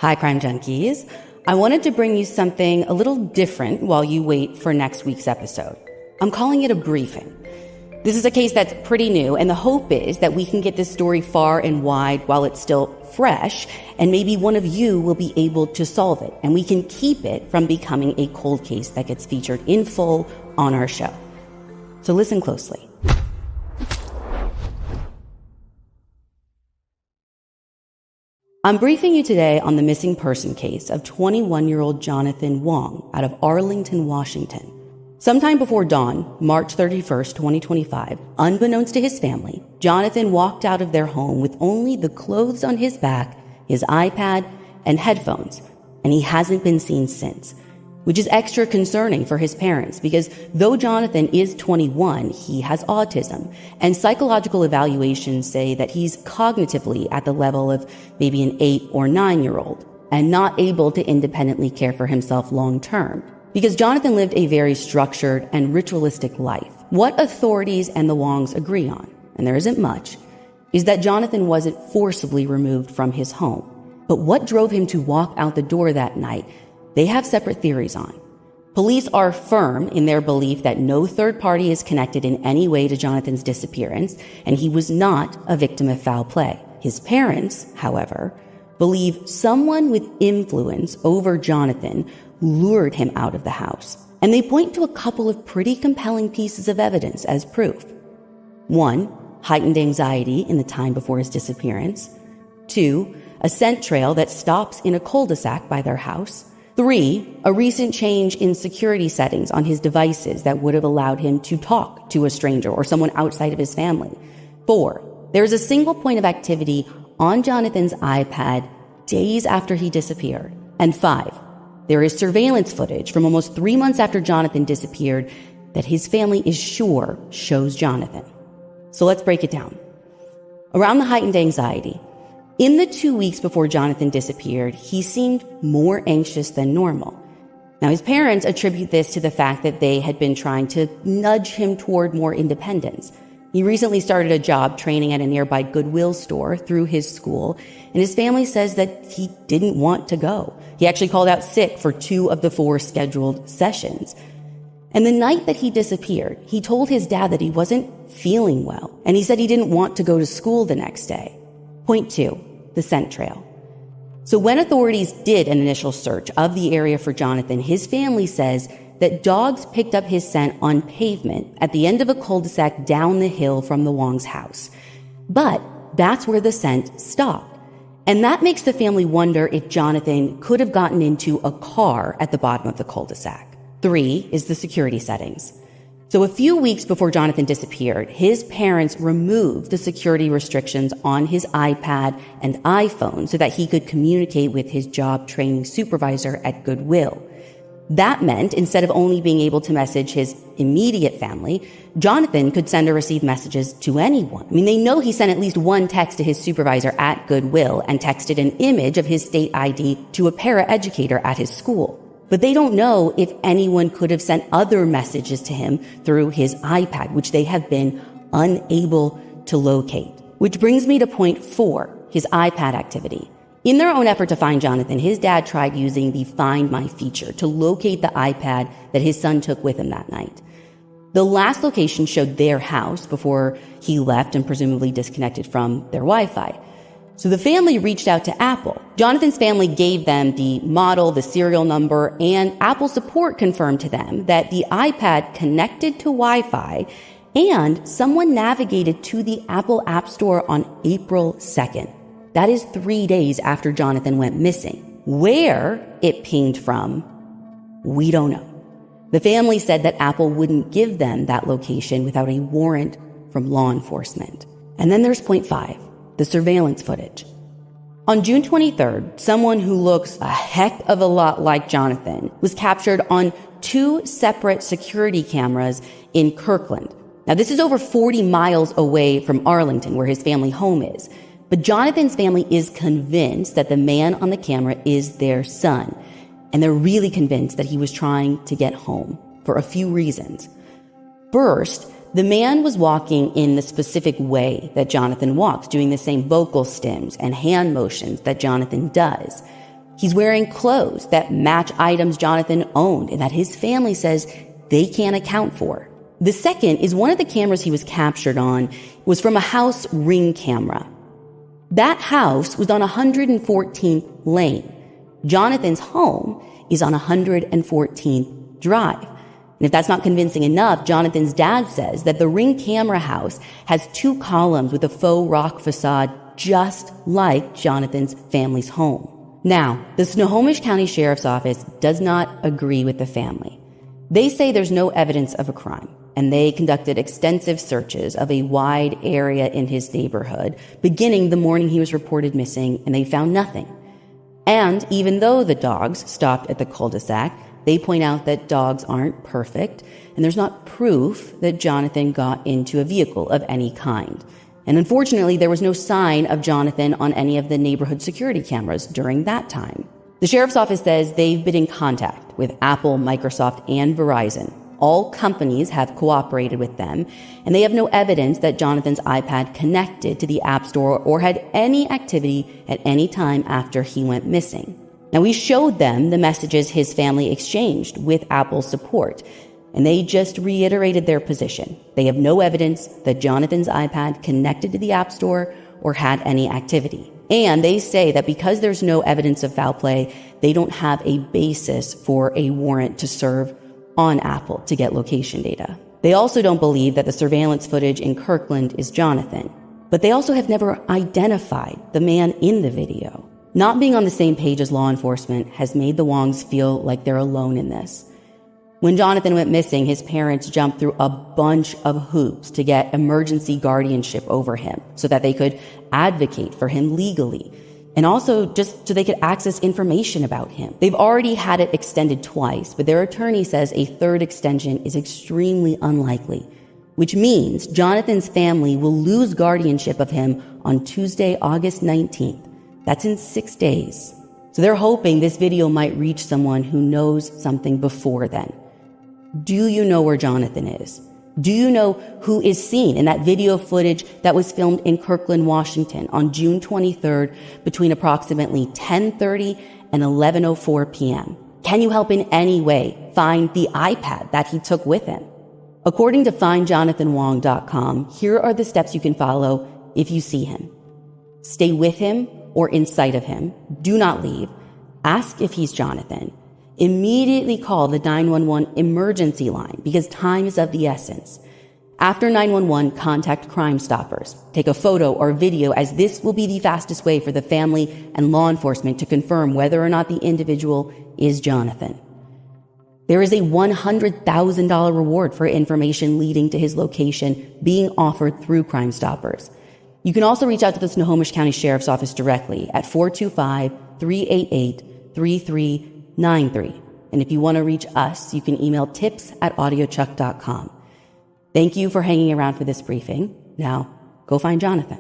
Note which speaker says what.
Speaker 1: Hi, Crime Junkies. I wanted to bring you something a little different while you wait for next week's episode. I'm calling it a briefing. This is a case that's pretty new, and the hope is that we can get this story far and wide while it's still fresh, and maybe one of you will be able to solve it, and we can keep it from becoming a cold case that gets featured in full on our show. So listen closely. I'm briefing you today on the missing person case of 21-year-old Jonathan Hoang out of Arlington, Washington. Sometime before dawn, March 31st, 2025, unbeknownst to his family, Jonathan walked out of their home with only the clothes on his back, his iPad, and headphones, and he hasn't been seen since, which is extra concerning for his parents because though Jonathan is 21, he has autism, and psychological evaluations say that he's cognitively at the level of maybe an 8 or 9-year-old and not able to independently care for himself long term. Because Jonathan lived a very structured and ritualistic life. What authorities and the Hoangs agree on, and there isn't much, is that Jonathan wasn't forcibly removed from his home. But what drove him to walk out the door that night, they have separate theories on. Police are firm in their belief that no third party is connected in any way to Jonathan's disappearance, and he was not a victim of foul play. His parents, however, believe someone with influence over Jonathan lured him out of the house. And they point to a couple of pretty compelling pieces of evidence as proof. 1, heightened anxiety in the time before his disappearance. 2, a scent trail that stops in a cul-de-sac by their house. 3, a recent change in security settings on his devices that would have allowed him to talk to a stranger or someone outside of his family. 4, there is a single point of activity on Jonathan's iPad days after he disappeared. And 5, there is surveillance footage from almost 3 months after Jonathan disappeared that his family is sure shows Jonathan. So let's break it down. Around the heightened anxiety, in the 2 weeks before Jonathan disappeared, he seemed more anxious than normal. Now, his parents attribute this to the fact that they had been trying to nudge him toward more independence. He recently started a job training at a nearby Goodwill store through his school, and his family says that he didn't want to go. He actually called out sick for 2 of the 4 scheduled sessions. And the night that he disappeared, he told his dad that he wasn't feeling well, and he said he didn't want to go to school the next day. Point 2, the scent trail. So when authorities did an initial search of the area for Jonathan, his family says that dogs picked up his scent on pavement at the end of a cul-de-sac down the hill from the Hoang's house. But that's where the scent stopped. And that makes the family wonder if Jonathan could have gotten into a car at the bottom of the cul-de-sac. 3 is the security settings. So a few weeks before Jonathan disappeared, his parents removed the security restrictions on his iPad and iPhone so that he could communicate with his job training supervisor at Goodwill. That meant instead of only being able to message his immediate family, Jonathan could send or receive messages to anyone. I mean, they know he sent at least one text to his supervisor at Goodwill and texted an image of his state ID to a paraeducator at his school. But they don't know if anyone could have sent other messages to him through his iPad, which they have been unable to locate. Which brings me to point 4, his iPad activity. In their own effort to find Jonathan, his dad tried using the Find My feature to locate the iPad that his son took with him that night. The last location showed their house before he left and presumably disconnected from their Wi-Fi. So the family reached out to Apple. Jonathan's family gave them the model, the serial number, and Apple support confirmed to them that the iPad connected to Wi-Fi and someone navigated to the Apple App Store on April 2nd. That is 3 days after Jonathan went missing. Where it pinged from, we don't know. The family said that Apple wouldn't give them that location without a warrant from law enforcement. And then there's point 5. The surveillance footage. On June 23rd, someone who looks a heck of a lot like Jonathan was captured on 2 separate security cameras in Kirkland. Now, this is over 40 miles away from Arlington, where his family home is. But Jonathan's family is convinced that the man on the camera is their son. And they're really convinced that he was trying to get home for a few reasons. First, the man was walking in the specific way that Jonathan walks, doing the same vocal stems and hand motions that Jonathan does. He's wearing clothes that match items Jonathan owned and that his family says they can't account for. The second is one of the cameras he was captured on was from a house Ring camera. That house was on 114th Lane. Jonathan's home is on 114th Drive. And if that's not convincing enough, Jonathan's dad says that the Ring camera house has 2 columns with a faux rock facade just like Jonathan's family's home. Now, the Snohomish County Sheriff's Office does not agree with the family. They say there's no evidence of a crime, and they conducted extensive searches of a wide area in his neighborhood, beginning the morning he was reported missing, and they found nothing. And even though the dogs stopped at the cul-de-sac, they point out that dogs aren't perfect, and there's not proof that Jonathan got into a vehicle of any kind. And unfortunately, there was no sign of Jonathan on any of the neighborhood security cameras during that time. The sheriff's office says they've been in contact with Apple, Microsoft, and Verizon. All companies have cooperated with them, and they have no evidence that Jonathan's iPad connected to the App Store or had any activity at any time after he went missing. Now, we showed them the messages his family exchanged with Apple's support, and they just reiterated their position. They have no evidence that Jonathan's iPad connected to the App Store or had any activity. And they say that because there's no evidence of foul play, they don't have a basis for a warrant to serve on Apple to get location data. They also don't believe that the surveillance footage in Kirkland is Jonathan, but they also have never identified the man in the video. Not being on the same page as law enforcement has made the Hoangs feel like they're alone in this. When Jonathan went missing, his parents jumped through a bunch of hoops to get emergency guardianship over him so that they could advocate for him legally, and also just so they could access information about him. They've already had it extended twice, but their attorney says a third extension is extremely unlikely, which means Jonathan's family will lose guardianship of him on Tuesday, August 19th. That's in 6 days. So they're hoping this video might reach someone who knows something before then. Do you know where Jonathan is? Do you know who is seen in that video footage that was filmed in Kirkland, Washington on June 23rd between approximately 10:30 and 11:04 p.m.? Can you help in any way find the iPad that he took with him? According to findjonathanhoang.com, here are the steps you can follow if you see him. Stay with him or in sight of him. Do not leave. Ask if he's Jonathan. Immediately call the 911 emergency line because time is of the essence. After 911, contact Crime Stoppers. Take a photo or video, as this will be the fastest way for the family and law enforcement to confirm whether or not the individual is Jonathan. There is a $100,000 reward for information leading to his location being offered through Crime Stoppers. You can also reach out to the Snohomish County Sheriff's Office directly at 425-388-3393. And if you want to reach us, you can email tips@audiochuck.com. Thank you for hanging around for this briefing. Now, go find Jonathan.